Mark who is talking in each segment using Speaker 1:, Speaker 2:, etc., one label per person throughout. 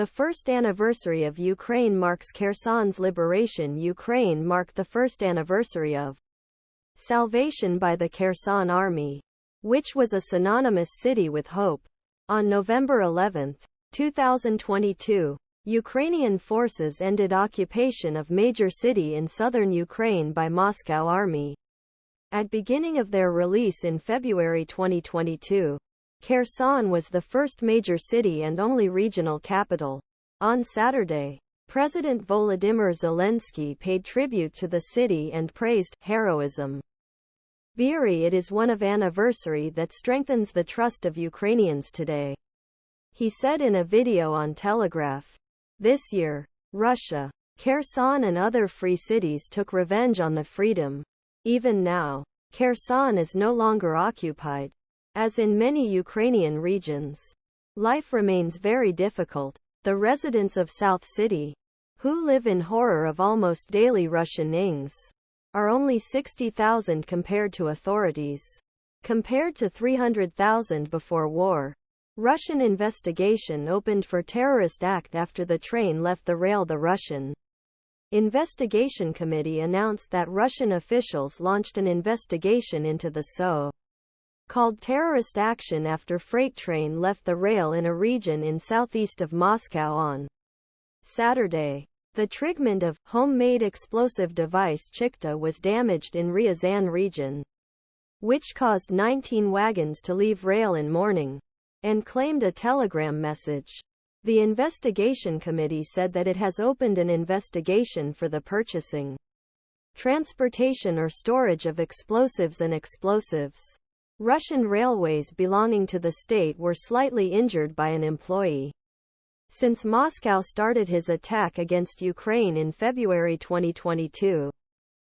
Speaker 1: The first anniversary of Ukraine marks Kherson's liberation. Ukraine marked the first anniversary of salvation by the Kherson army, which was a synonymous city with hope. On November 11, 2022, Ukrainian forces ended occupation of major city in southern Ukraine by Moscow army. At beginning of their release in February 2022, Kherson was the first major city and only regional capital. On Saturday, President Volodymyr Zelenskyy paid tribute to the city and praised heroism. It is one of anniversary that strengthens the trust of Ukrainians today, he said in a video on Telegraph. This year, Russia, Kherson and other free cities took revenge on the freedom. Even now, Kherson is no longer occupied. As in many Ukrainian regions, life remains very difficult. The residents of South City, who live in horror of almost daily Russianings, are only 60,000 compared to authorities. Compared to 300,000 before war. Russian investigation opened for terrorist act after the train left the rail. The Russian Investigation Committee announced that Russian officials launched an investigation into the so-called terrorist action after freight train left the rail in a region in southeast of Moscow on Saturday. The treatment of homemade explosive device Chikta was damaged in Ryazan region, which caused 19 wagons to leave rail in morning, and claimed a telegram message. The investigation committee said that it has opened an investigation for the purchasing, transportation or storage of explosives and explosives. Russian railways belonging to the state were slightly injured by an employee. Since Moscow started his attack against Ukraine in February 2022,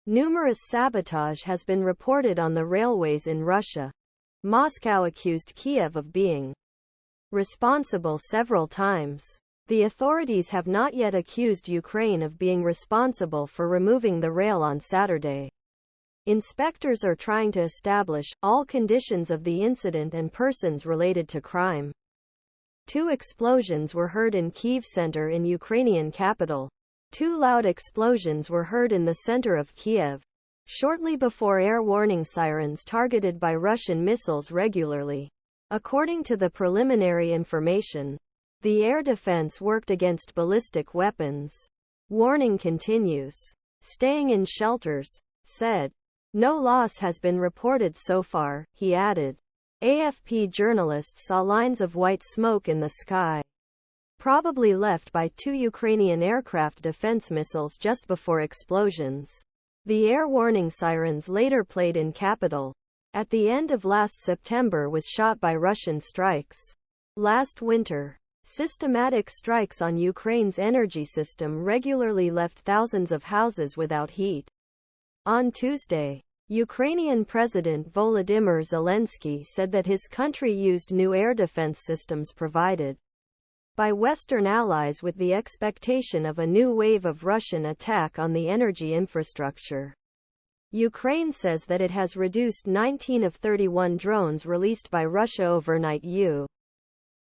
Speaker 1: numerous sabotage has been reported on the railways in Russia. Moscow accused Kyiv of being responsible several times. The authorities have not yet accused Ukraine of being responsible for removing the rail on Saturday. Inspectors are trying to establish all conditions of the incident and persons related to crime. 2 explosions were heard in Kyiv center in Ukrainian capital. 2 loud explosions were heard in the center of Kyiv, shortly before air warning sirens targeted by Russian missiles regularly. According to the preliminary information, the air defense worked against ballistic weapons. Warning continues. Staying in shelters, said. No loss has been reported so far, he added. AFP journalists saw lines of white smoke in the sky, probably left by 2 Ukrainian aircraft defense missiles just before explosions. The air warning sirens later played in capital. At the end of last September was shot by Russian strikes. Last winter, systematic strikes on Ukraine's energy system regularly left thousands of houses without heat. On Tuesday, Ukrainian President Volodymyr Zelenskyy said that his country used new air defense systems provided by Western allies with the expectation of a new wave of Russian attack on the energy infrastructure. Ukraine says that it has reduced 19 of 31 drones released by Russia overnight.